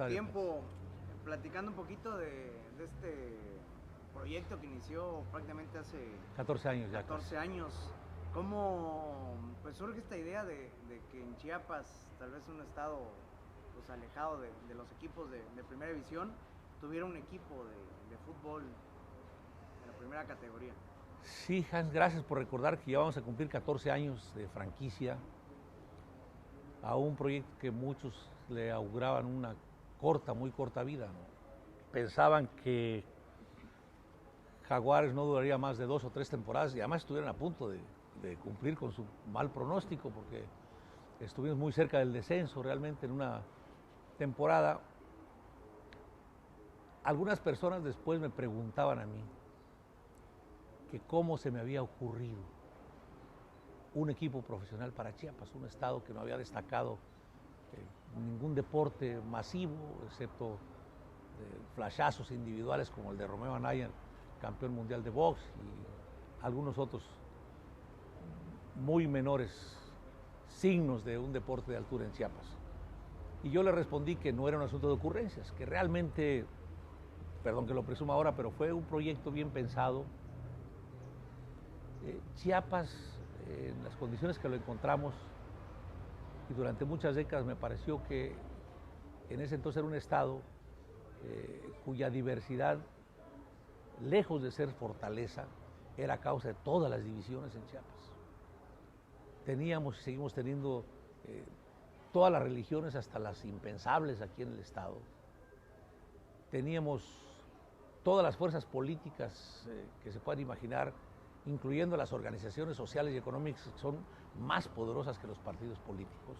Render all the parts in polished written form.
contrario. tiempo platicando un poquito de este proyecto que inició prácticamente hace 14 años ya. 14 años. ¿Cómo pues surge esta idea de que en Chiapas, tal vez un estado pues alejado de los equipos de primera división, tuviera un equipo de fútbol de la primera categoría? Sí, Hans, gracias por recordar que ya vamos a cumplir 14 años de franquicia a un proyecto que muchos le auguraban una muy corta vida, ¿no? Pensaban que Jaguares no duraría más de 2 o 3 temporadas y además estuvieron a punto de cumplir con su mal pronóstico porque estuvimos muy cerca del descenso realmente en una temporada. Algunas personas después me preguntaban a mí que cómo se me había ocurrido un equipo profesional para Chiapas, un estado que no había destacado ningún deporte masivo, excepto flashazos individuales como el de Romeo Anaya, campeón mundial de box, y algunos otros muy menores signos de un deporte de altura en Chiapas. Y yo le respondí que no era un asunto de ocurrencias, que realmente, perdón que lo presuma ahora, pero fue un proyecto bien pensado. Chiapas, en las condiciones que lo encontramos, y durante muchas décadas me pareció que en ese entonces era un estado cuya diversidad, lejos de ser fortaleza, era causa de todas las divisiones en Chiapas. Teníamos y seguimos teniendo todas las religiones, hasta las impensables aquí en el estado. Teníamos todas las fuerzas políticas que se puedan imaginar, incluyendo las organizaciones sociales y económicas que son más poderosas que los partidos políticos.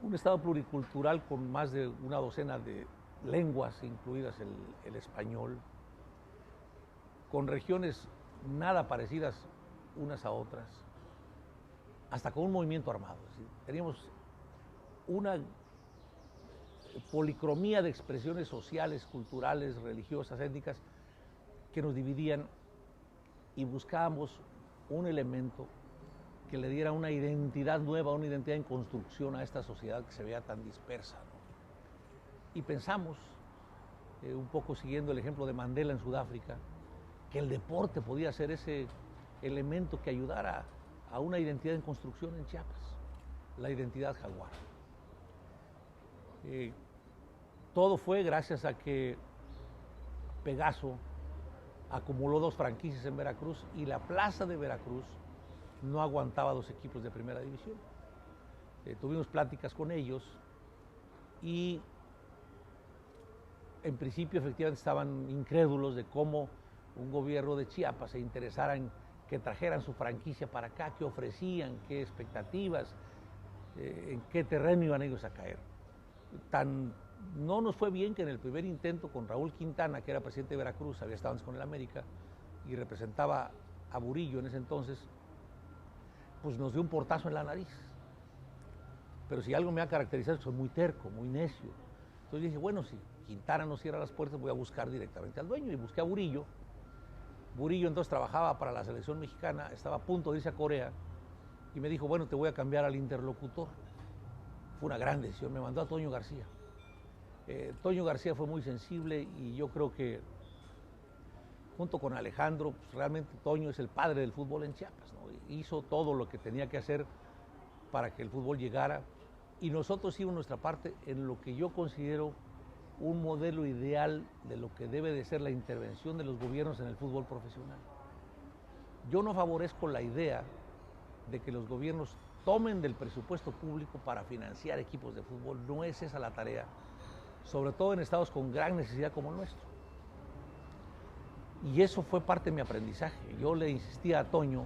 Un estado pluricultural con más de una docena de lenguas, incluidas el español, con regiones nada parecidas unas a otras, hasta con un movimiento armado. ¿Sí? Teníamos una policromía de expresiones sociales, culturales, religiosas, étnicas, que nos dividían, y buscábamos un elemento que le diera una identidad nueva, una identidad en construcción a esta sociedad que se veía tan dispersa, ¿no? Y pensamos, un poco siguiendo el ejemplo de Mandela en Sudáfrica, que el deporte podía ser ese elemento que ayudara a una identidad en construcción en Chiapas, la identidad jaguar. Todo fue gracias a que Pegaso acumuló 2 franquicias en Veracruz y la plaza de Veracruz no aguantaba 2 equipos de primera división. Tuvimos pláticas con ellos y en principio efectivamente estaban incrédulos de cómo un gobierno de Chiapas se interesara en que trajeran su franquicia para acá, qué ofrecían, qué expectativas, en qué terreno iban ellos a caer. No nos fue bien que en el primer intento con Raúl Quintana, que era presidente de Veracruz, había estado antes con el América y representaba a Burillo en ese entonces, pues nos dio un portazo en la nariz. Pero si algo me ha caracterizado es que soy muy terco, muy necio. Entonces dije, bueno, si Quintana no cierra las puertas, voy a buscar directamente al dueño, y busqué a Burillo. Burillo entonces trabajaba para la selección mexicana, estaba a punto de irse a Corea, y me dijo, bueno, te voy a cambiar al interlocutor. Fue una gran decisión, me mandó a Toño García. Toño García fue muy sensible y yo creo que junto con Alejandro, pues realmente Toño es el padre del fútbol en Chiapas, ¿no? Hizo todo lo que tenía que hacer para que el fútbol llegara, y nosotros hicimos nuestra parte en lo que yo considero un modelo ideal de lo que debe de ser la intervención de los gobiernos en el fútbol profesional. Yo no favorezco la idea de que los gobiernos tomen del presupuesto público para financiar equipos de fútbol. No es esa la tarea, sobre todo en estados con gran necesidad como el nuestro. Y eso fue parte de mi aprendizaje. Yo le insistía a Toño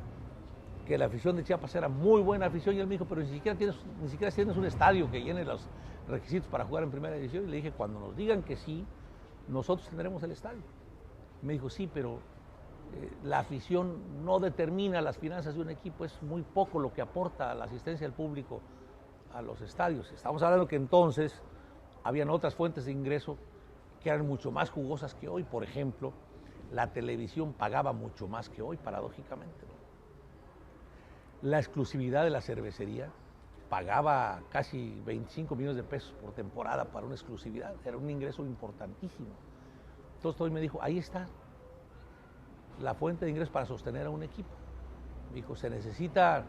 que la afición de Chiapas era muy buena afición, y él me dijo, pero ni siquiera tienes un estadio que llene los requisitos para jugar en primera división. Y le dije, cuando nos digan que sí, nosotros tendremos el estadio. Me dijo, sí, pero la afición no determina las finanzas de un equipo, es muy poco lo que aporta la asistencia del público a los estadios. Estamos hablando que entonces habían otras fuentes de ingreso que eran mucho más jugosas que hoy. Por ejemplo, la televisión pagaba mucho más que hoy, paradójicamente, ¿no? La exclusividad de la cervecería pagaba casi 25 millones de pesos por temporada para una exclusividad, era un ingreso importantísimo. Entonces Toño me dijo, ahí está la fuente de ingresos para sostener a un equipo. Me dijo, se necesita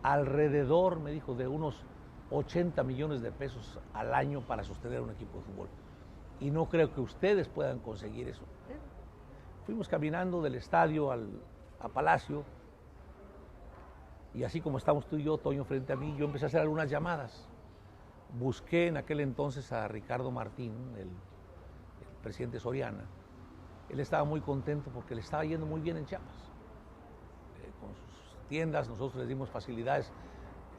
alrededor, me dijo, de unos 80 millones de pesos al año para sostener a un equipo de fútbol. Y no creo que ustedes puedan conseguir eso. Fuimos caminando del estadio a Palacio, y así como estamos tú y yo, Toño, frente a mí, yo empecé a hacer algunas llamadas. Busqué en aquel entonces a Ricardo Martín, el presidente Soriana. Él estaba muy contento porque le estaba yendo muy bien en Chiapas. Con sus tiendas, nosotros les dimos facilidades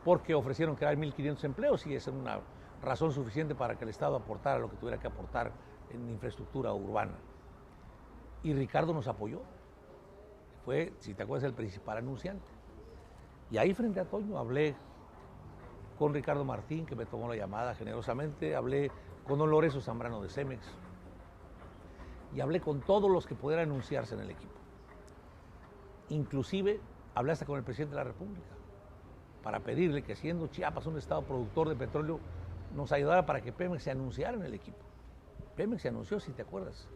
porque ofrecieron crear 1,500 empleos y esa es una razón suficiente para que el Estado aportara lo que tuviera que aportar en infraestructura urbana. Y Ricardo nos apoyó. Fue, si te acuerdas, el principal anunciante. Y ahí frente a Toño hablé con Ricardo Martín, que me tomó la llamada generosamente, hablé con don Lorenzo Zambrano de Cemex y hablé con todos los que pudieran anunciarse en el equipo. Inclusive hablé hasta con el presidente de la República para pedirle que, siendo Chiapas un estado productor de petróleo, nos ayudara para que Pemex se anunciara en el equipo. Pemex se anunció, si te acuerdas.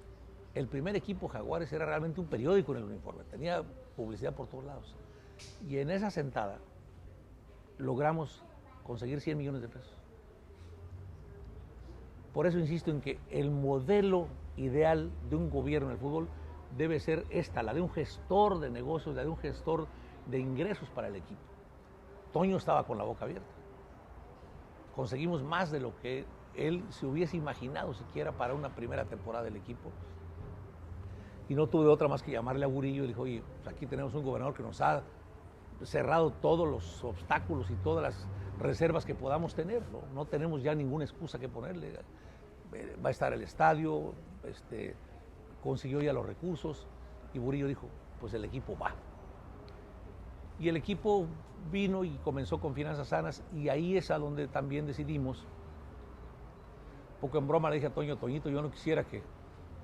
El primer equipo Jaguares era realmente un periódico en el uniforme, tenía publicidad por todos lados. Y en esa sentada logramos conseguir 100 millones de pesos. Por eso insisto en que el modelo ideal de un gobierno en el fútbol debe ser esta, la de un gestor de negocios, la de un gestor de ingresos para el equipo. Toño estaba con la boca abierta. Conseguimos más de lo que él se hubiese imaginado siquiera para una primera temporada del equipo. Y no tuve otra más que llamarle a Burillo y le dije, oye, pues aquí tenemos un gobernador que nos ha cerrado todos los obstáculos y todas las reservas que podamos tener. No tenemos ya ninguna excusa que ponerle. Va a estar el estadio, consiguió ya los recursos, y Burillo dijo, pues el equipo va. Y el equipo vino y comenzó con finanzas sanas, y ahí es a donde también decidimos, poco en broma le dije a Toño, Toñito, yo no quisiera que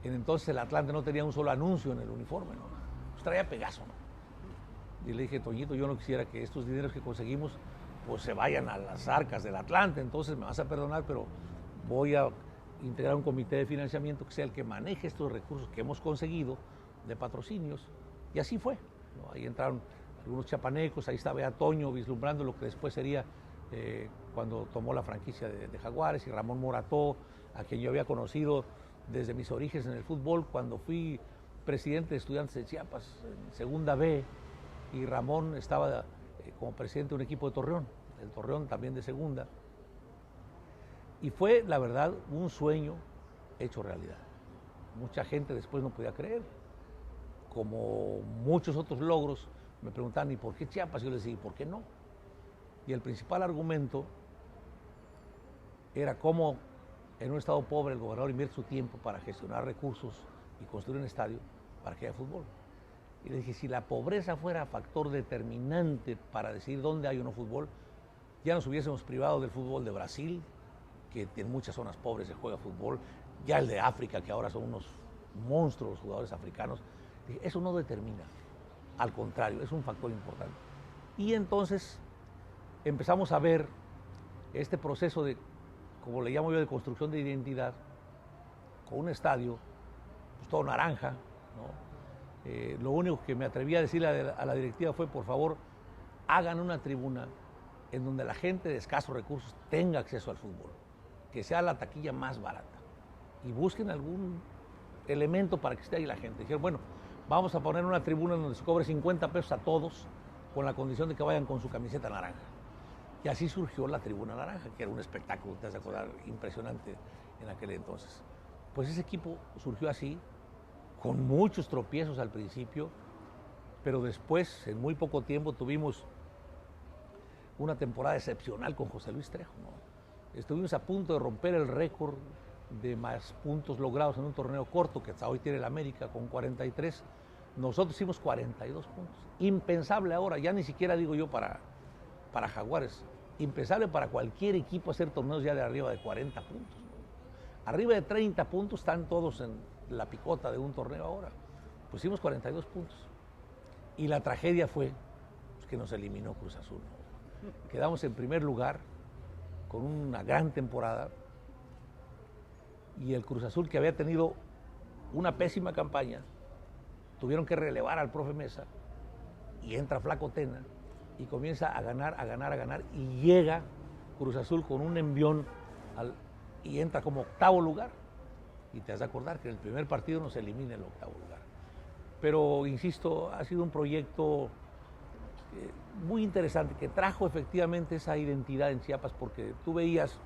en entonces el Atlante no tenía un solo anuncio en el uniforme, ¿no? Pues traía Pegaso, ¿no? Y le dije, Toñito, yo no quisiera que estos dineros que conseguimos pues se vayan a las arcas del Atlante, entonces me vas a perdonar, pero voy a integrar un comité de financiamiento que sea el que maneje estos recursos que hemos conseguido de patrocinios. Y así fue, ¿no? Ahí entraron algunos chapanecos, ahí estaba ya Toño vislumbrando lo que después sería cuando tomó la franquicia de Jaguares, y Ramón Morató, a quien yo había conocido desde mis orígenes en el fútbol, cuando fui presidente de Estudiantes de Chiapas, en Segunda B, y Ramón estaba como presidente de un equipo de Torreón, el Torreón también de Segunda. Y fue, la verdad, un sueño hecho realidad. Mucha gente después no podía creer. Como muchos otros logros, me preguntaban, ¿y por qué Chiapas? Yo les decía, ¿y por qué no? Y el principal argumento era cómo en un estado pobre el gobernador invierte su tiempo para gestionar recursos y construir un estadio para que haya fútbol. Y le dije, si la pobreza fuera factor determinante para decidir dónde hay o no fútbol, ya nos hubiésemos privado del fútbol de Brasil, que en muchas zonas pobres se juega fútbol, ya el de África, que ahora son unos monstruos jugadores africanos. Dije, eso no determina, al contrario, es un factor importante. Y entonces empezamos a ver este proceso de, como le llamo yo, de construcción de identidad, con un estadio, pues todo naranja, ¿no? Lo único que me atreví a decirle a la directiva fue, por favor, hagan una tribuna en donde la gente de escasos recursos tenga acceso al fútbol, que sea la taquilla más barata, y busquen algún elemento para que esté ahí la gente. Dijeron, bueno, vamos a poner una tribuna donde se cobre 50 pesos a todos, con la condición de que vayan con su camiseta naranja. Y así surgió la tribuna naranja, que era un espectáculo, te vas a acordar, impresionante en aquel entonces. Pues ese equipo surgió así, con muchos tropiezos al principio, pero después, en muy poco tiempo, tuvimos una temporada excepcional con José Luis Trejo, ¿no? Estuvimos a punto de romper el récord de más puntos logrados en un torneo corto, que hasta hoy tiene el América con 43. Nosotros hicimos 42 puntos. Impensable ahora, ya ni siquiera digo yo para Jaguares, impensable para cualquier equipo hacer torneos ya de arriba de 40 puntos, ¿no? Arriba de 30 puntos están todos en la picota de un torneo ahora. Pues hicimos 42 puntos. Y la tragedia fue pues, que nos eliminó Cruz Azul, ¿no? Quedamos en primer lugar con una gran temporada, y el Cruz Azul, que había tenido una pésima campaña, tuvieron que relevar al profe Mesa, y entra Flaco Tena, y comienza a ganar, a ganar, a ganar, y llega Cruz Azul con un envión y entra como octavo lugar. Y te has de acordar que en el primer partido nos elimina el octavo lugar. Pero, insisto, ha sido un proyecto muy interesante, que trajo efectivamente esa identidad en Chiapas, porque tú veías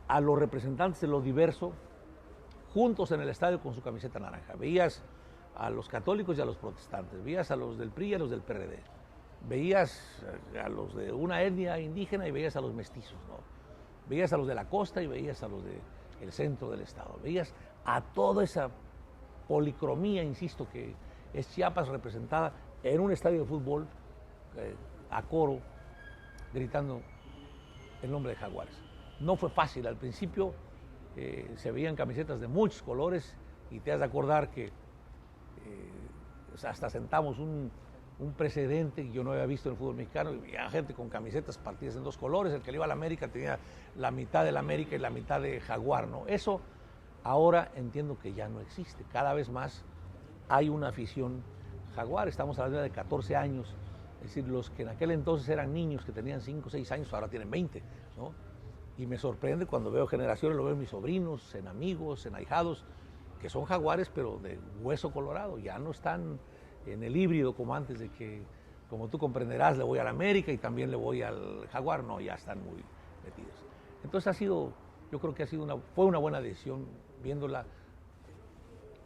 a los representantes de lo diverso juntos en el estadio con su camiseta naranja. Veías a los católicos y a los protestantes, veías a los del PRI y a los del PRD, veías a los de una etnia indígena y veías a los mestizos, ¿no? Veías a los de la costa y veías a los del centro del estado, veías a toda esa policromía, insisto, que es Chiapas representada en un estadio de fútbol a coro, gritando el nombre de Jaguares. No fue fácil, al principio se veían camisetas de muchos colores, y te has de acordar que hasta sentamos un precedente que yo no había visto en el fútbol mexicano, y había gente con camisetas partidas en dos colores. El que le iba a la América tenía la mitad de la América y la mitad de Jaguar, ¿no? Eso ahora entiendo que ya no existe. Cada vez más hay una afición Jaguar. Estamos hablando de 14 años, es decir, los que en aquel entonces eran niños que tenían 5 o 6 años, ahora tienen 20, ¿no? Y me sorprende cuando veo generaciones, lo veo en mis sobrinos, en amigos, en ahijados, que son Jaguares, pero de hueso colorado. Ya no están en el híbrido como antes, de que, como tú comprenderás, le voy al América y también le voy al Jaguar. No, ya están muy metidos. Entonces yo creo que fue una buena decisión viéndola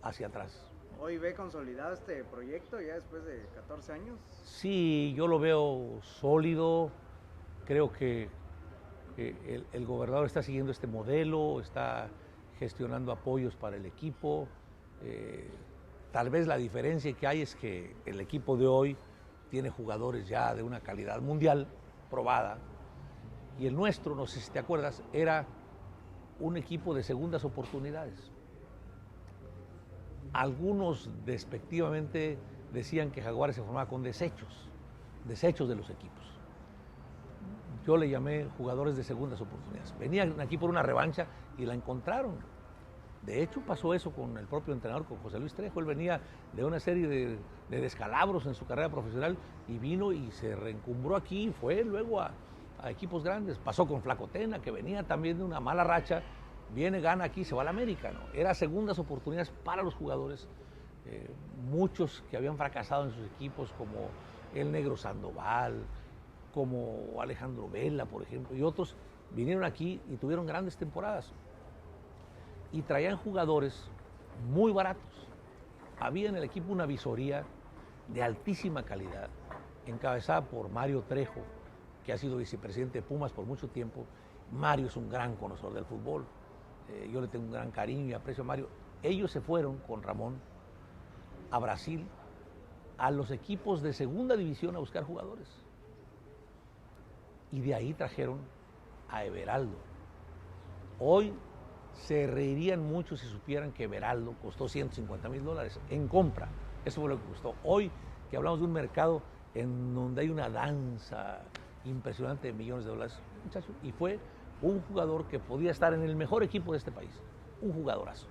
hacia atrás. ¿Hoy ve consolidado este proyecto ya después de 14 años? Sí, yo lo veo sólido. Creo que el gobernador está siguiendo este modelo, está gestionando apoyos para el equipo. Tal vez la diferencia que hay es que el equipo de hoy tiene jugadores ya de una calidad mundial probada, y el nuestro, no sé si te acuerdas, era un equipo de segundas oportunidades. Algunos despectivamente decían que Jaguares se formaba con desechos de los equipos. Yo le llamé jugadores de segundas oportunidades. Venían aquí por una revancha y la encontraron. De hecho, pasó eso con el propio entrenador, con José Luis Trejo. Él venía de una serie de descalabros en su carrera profesional y vino y se reencumbró aquí, y fue luego a equipos grandes. Pasó con Flaco Tena, que venía también de una mala racha, viene, gana aquí, se va al América, ¿no? Era segundas oportunidades para los jugadores. Muchos que habían fracasado en sus equipos, como el Negro Sandoval, como Alejandro Vela, por ejemplo, y otros, vinieron aquí y tuvieron grandes temporadas. Y traían jugadores muy baratos. Había en el equipo una visoría de altísima calidad, encabezada por Mario Trejo, que ha sido vicepresidente de Pumas por mucho tiempo. Mario es un gran conocedor del fútbol. Yo le tengo un gran cariño y aprecio a Mario. Ellos se fueron con Ramón a Brasil, a los equipos de segunda división, a buscar jugadores. Y de ahí trajeron a Everaldo. Hoy se reirían mucho si supieran que Everaldo costó $150,000 en compra. Eso fue lo que costó. Hoy que hablamos de un mercado en donde hay una danza impresionante de millones de dólares, muchacho, y fue un jugador que podía estar en el mejor equipo de este país, un jugadorazo.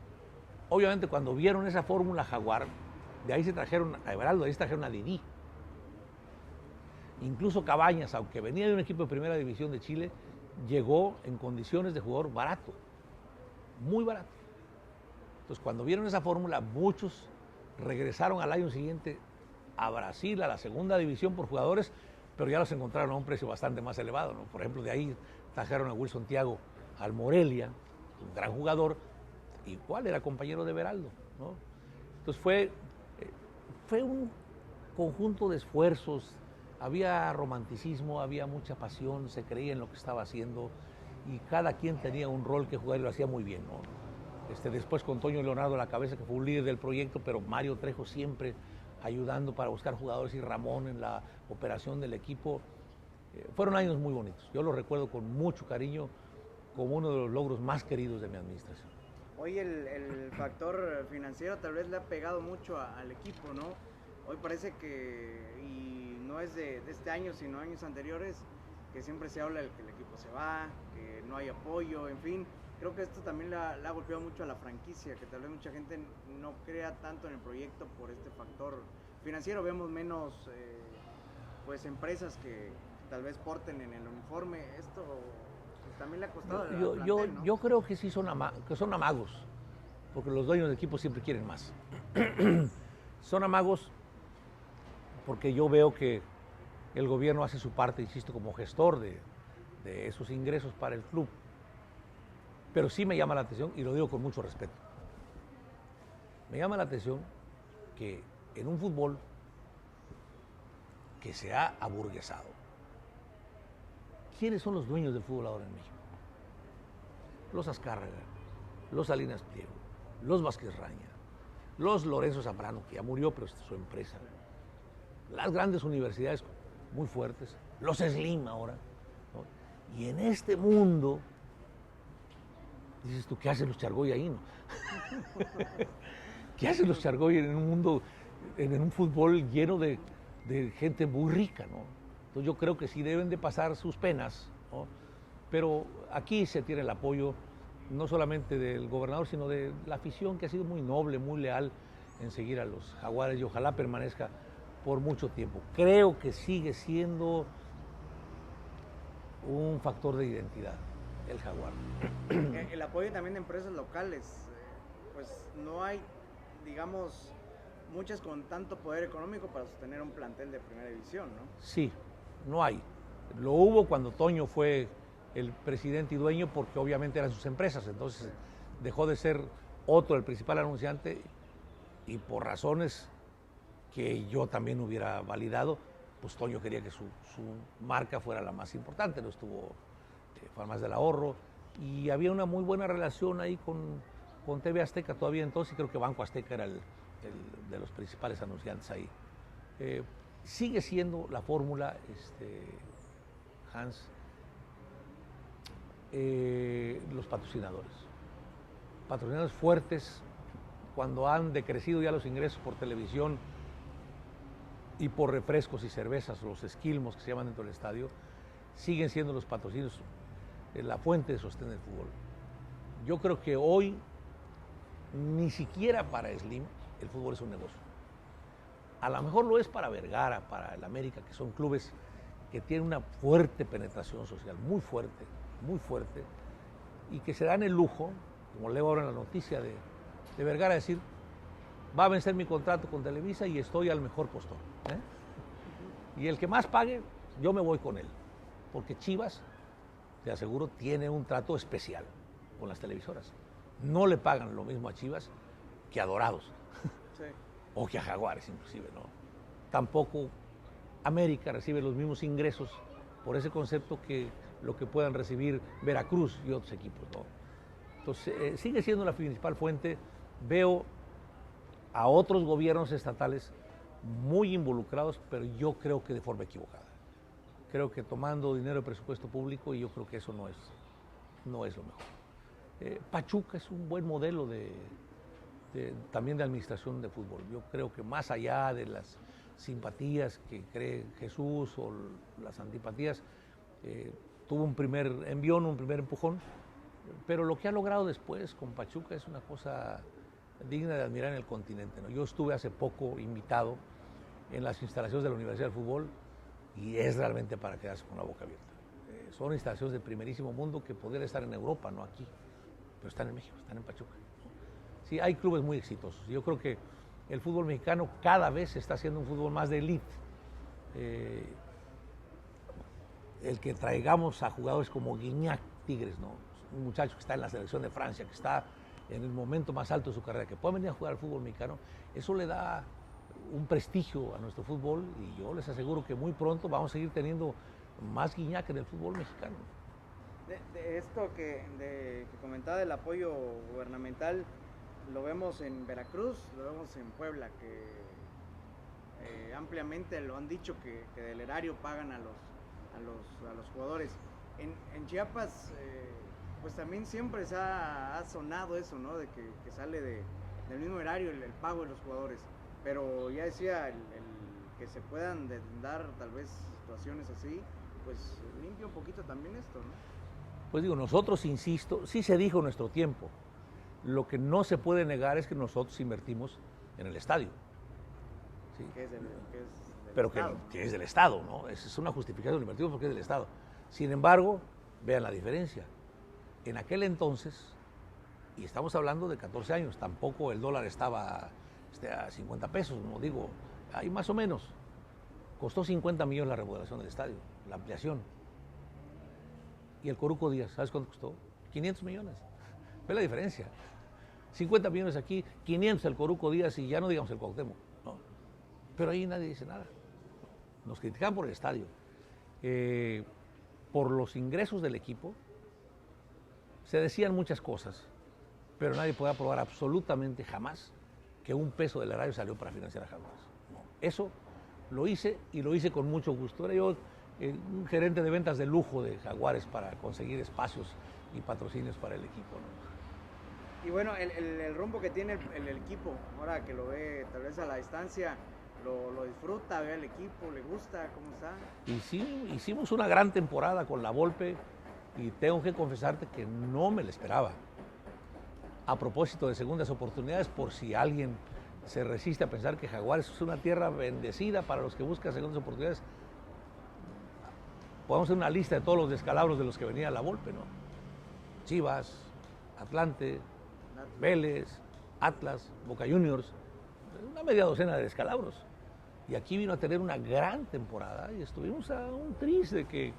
Obviamente, cuando vieron esa fórmula Jaguar, de ahí se trajeron a Everaldo, de ahí se trajeron a Didi. Incluso Cabañas, aunque venía de un equipo de primera división de Chile, llegó en condiciones de jugador barato, muy barato. Entonces, cuando vieron esa fórmula, muchos regresaron al año siguiente a Brasil, a la segunda división por jugadores, pero ya los encontraron a un precio bastante más elevado, ¿no? Por ejemplo, de ahí trajeron a Wilson Thiago al Morelia, un gran jugador, igual era compañero de Everaldo, ¿no? Entonces fue un conjunto de esfuerzos. Había romanticismo, había mucha pasión, se creía en lo que estaba haciendo, y cada quien tenía un rol que jugar y lo hacía muy bien, ¿no? Después con Toño Leonardo a la cabeza, que fue un líder del proyecto, pero Mario Trejo siempre ayudando para buscar jugadores, y Ramón en la operación del equipo. Fueron años muy bonitos. Yo los recuerdo con mucho cariño como uno de los logros más queridos de mi administración. Hoy el factor financiero tal vez le ha pegado mucho al equipo, ¿no? Hoy parece que, y no es de este año, sino años anteriores, que siempre se habla de que el equipo se va, que no hay apoyo, en fin. Creo que esto también le ha golpeado mucho a la franquicia, que tal vez mucha gente no crea tanto en el proyecto por este factor financiero. Vemos menos pues empresas que tal vez porten en el uniforme. Esto pues, también le ha costado al plantel, ¿no? Yo creo que sí son amagos, porque los dueños de equipos siempre quieren más. Son amagos porque yo veo que el gobierno hace su parte, insisto, como gestor de esos ingresos para el club. Pero sí me llama la atención, y lo digo con mucho respeto, me llama la atención que en un fútbol que se ha aburguesado, ¿quiénes son los dueños del fútbol ahora en México? Los Azcárraga, los Salinas Pliego, los Vázquez Raña, los Lorenzo Zambrano, que ya murió, pero es su empresa, las grandes universidades muy fuertes, los Slim ahora, ¿no? Y en este mundo, dices tú, ¿qué hacen los Chargoy ahí, no? ¿Qué hacen los Chargoy en un mundo, en un fútbol lleno de gente muy rica, ¿no? Entonces yo creo que sí deben de pasar sus penas, ¿no? Pero aquí se tiene el apoyo no solamente del gobernador, sino de la afición, que ha sido muy noble, muy leal en seguir a los Jaguares, y ojalá permanezca por mucho tiempo. Creo que sigue siendo un factor de identidad el Jaguar. El apoyo también de empresas locales, pues no hay, digamos, muchas con tanto poder económico para sostener un plantel de primera división, ¿no? Sí, no hay. Lo hubo cuando Toño fue el presidente y dueño, porque obviamente eran sus empresas, entonces dejó de ser otro el principal anunciante, y por razones que yo también hubiera validado, pues Toño quería que su marca fuera la más importante. No estuvo Farmacias del Ahorro, y había una muy buena relación ahí con TV Azteca todavía entonces, y creo que Banco Azteca era el de los principales anunciantes ahí. Sigue siendo la fórmula, Hans, los patrocinadores fuertes, cuando han decrecido ya los ingresos por televisión y por refrescos y cervezas, los esquilmos que se llaman dentro del estadio, siguen siendo los patrocinios la fuente de sostén del fútbol. Yo creo que hoy, ni siquiera para Slim, el fútbol es un negocio. A lo mejor lo es para Vergara, para el América, que son clubes que tienen una fuerte penetración social, muy fuerte, y que se dan el lujo, como leo ahora en la noticia de Vergara, decir, va a vencer mi contrato con Televisa y estoy al mejor postor, ¿eh? Y el que más pague, yo me voy con él, porque Chivas, te aseguro, tiene un trato especial con las televisoras. No le pagan lo mismo a Chivas que a Dorados, sí, o que a Jaguares inclusive, ¿no? Tampoco América recibe los mismos ingresos por ese concepto que lo que puedan recibir Veracruz y otros equipos, ¿no? Entonces, sigue siendo la principal fuente. Veo a otros gobiernos estatales muy involucrados, pero yo creo que de forma equivocada. Creo que tomando dinero de presupuesto público, y yo creo que eso no es lo mejor. Pachuca es un buen modelo también de administración de fútbol. Yo creo que más allá de las simpatías que cree Jesús o las antipatías, tuvo un primer envión, un primer empujón, pero lo que ha logrado después con Pachuca es una cosa digna de admirar en el continente, ¿no? Yo estuve hace poco invitado en las instalaciones de la Universidad del Fútbol, y es realmente para quedarse con la boca abierta. Son instalaciones de primerísimo mundo que podrían estar en Europa, no aquí, pero están en México, están en Pachuca. Sí, hay clubes muy exitosos. Yo creo que el fútbol mexicano cada vez está haciendo un fútbol más de élite. El que traigamos a jugadores como Guignac, Tigres, ¿no? Un muchacho que está en la selección de Francia, que está en el momento más alto de su carrera, que pueda venir a jugar al fútbol mexicano, eso le da un prestigio a nuestro fútbol, y yo les aseguro que muy pronto vamos a seguir teniendo más Guignac en el fútbol mexicano. De esto que comentaba del apoyo gubernamental, lo vemos en Veracruz, lo vemos en Puebla, que ampliamente lo han dicho que del erario pagan a los jugadores. En Chiapas, pues también siempre se ha sonado eso, ¿no? De que sale del mismo erario el pago de los jugadores. Pero ya decía, el que se puedan dar tal vez situaciones así, pues limpia un poquito también esto, ¿no? Pues digo, nosotros, insisto, sí se dijo en nuestro tiempo. Lo que no se puede negar es que nosotros invertimos en el estadio. ¿Sí? Que es del Pero Estado, que es del Estado, ¿no? Es una justificación, invertimos porque es del Estado. Sin embargo, vean la diferencia. En aquel entonces, y estamos hablando de 14 años, tampoco el dólar estaba a 50 pesos, no digo, ahí más o menos. Costó 50 millones la remodelación del estadio, la ampliación. Y el Coruco Díaz, ¿sabes cuánto costó? 500 millones. Ve la diferencia. 50 millones aquí, 500 el Coruco Díaz y ya no digamos el Cuauhtémoc, ¿no? Pero ahí nadie dice nada. Nos criticaban por el estadio. Por los ingresos del equipo, se decían muchas cosas, pero nadie podía probar absolutamente jamás que un peso del erario salió para financiar a Jaguares. No. Eso lo hice y lo hice con mucho gusto. Era yo un gerente de ventas de lujo de Jaguares para conseguir espacios y patrocinios para el equipo, ¿no? Y bueno, el rumbo que tiene el equipo, ahora que lo ve tal vez a la distancia, lo disfruta, ve al equipo, le gusta, ¿cómo está? Y sí, hicimos una gran temporada con la Volpe y tengo que confesarte que no me la esperaba. A propósito de segundas oportunidades, por si alguien se resiste a pensar que Jaguares es una tierra bendecida para los que buscan segundas oportunidades, podemos hacer una lista de todos los descalabros de los que venía la Volpe, ¿no? Chivas, Atlante, Vélez, Atlas, Boca Juniors, una media docena de descalabros. Y aquí vino a tener una gran temporada y estuvimos a un tris de que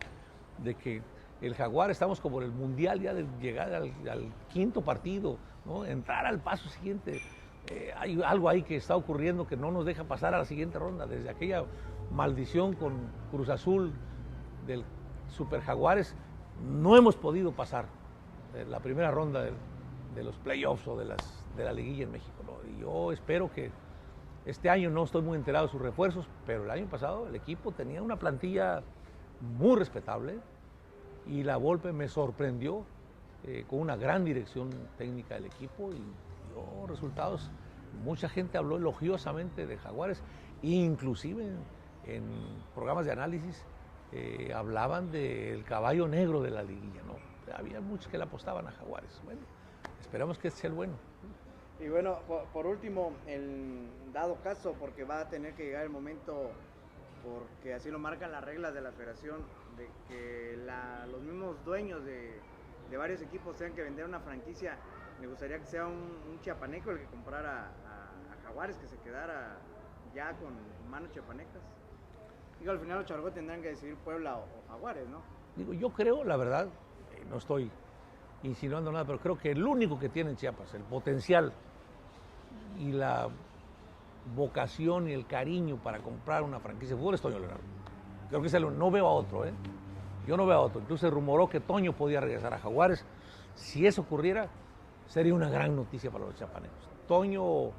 el Jaguar, estamos como en el Mundial ya de llegar al quinto partido, ¿no? Entrar al paso siguiente. Hay algo ahí que está ocurriendo que no nos deja pasar a la siguiente ronda. Desde aquella maldición con Cruz Azul del Super Jaguares, no hemos podido pasar la primera ronda de los playoffs o de la liguilla en México, ¿no? Y yo espero que este año, no estoy muy enterado de sus refuerzos, pero el año pasado el equipo tenía una plantilla muy respetable y la Volpe me sorprendió con una gran dirección técnica del equipo y dio resultados. Mucha gente habló elogiosamente de Jaguares, inclusive en programas de análisis hablaban del caballo negro de la liguilla, ¿no? Había muchos que le apostaban a Jaguares. Bueno, esperamos que este sea el bueno. Y bueno, por último, el dado caso, porque va a tener que llegar el momento, porque así lo marcan las reglas de la federación, de que los mismos dueños de varios equipos tengan que vender una franquicia. Me gustaría que sea un chiapaneco el que comprara a Jaguares, que se quedara ya con manos chiapanecas. Digo, al final los chargos tendrán que decidir Puebla o Jaguares, ¿no? Digo, yo creo, la verdad, no estoy insinuando nada, pero creo que el único que tiene en Chiapas, el potencial y la vocación y el cariño para comprar una franquicia de fútbol es Toño Leonardo. Creo que no veo a otro, ¿eh? Yo no veo a otro. Incluso se rumoró que Toño podía regresar a Jaguares. Si eso ocurriera, sería una gran noticia para los chiapanecos. Toño,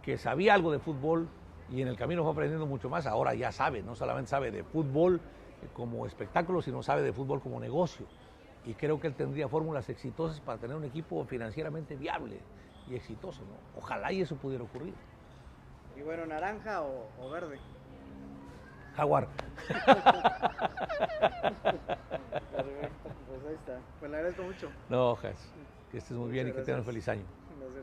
que sabía algo de fútbol y en el camino fue aprendiendo mucho más, ahora ya sabe, no solamente sabe de fútbol como espectáculo, sino sabe de fútbol como negocio. Y creo que él tendría fórmulas exitosas para tener un equipo financieramente viable y exitoso, ¿no? Ojalá y eso pudiera ocurrir. Y bueno, ¿naranja o verde? Jaguar. Perfecto, pues ahí está. Pues le agradezco mucho. No, Jas, que estés muy bien y que Gracias. tengas un feliz año.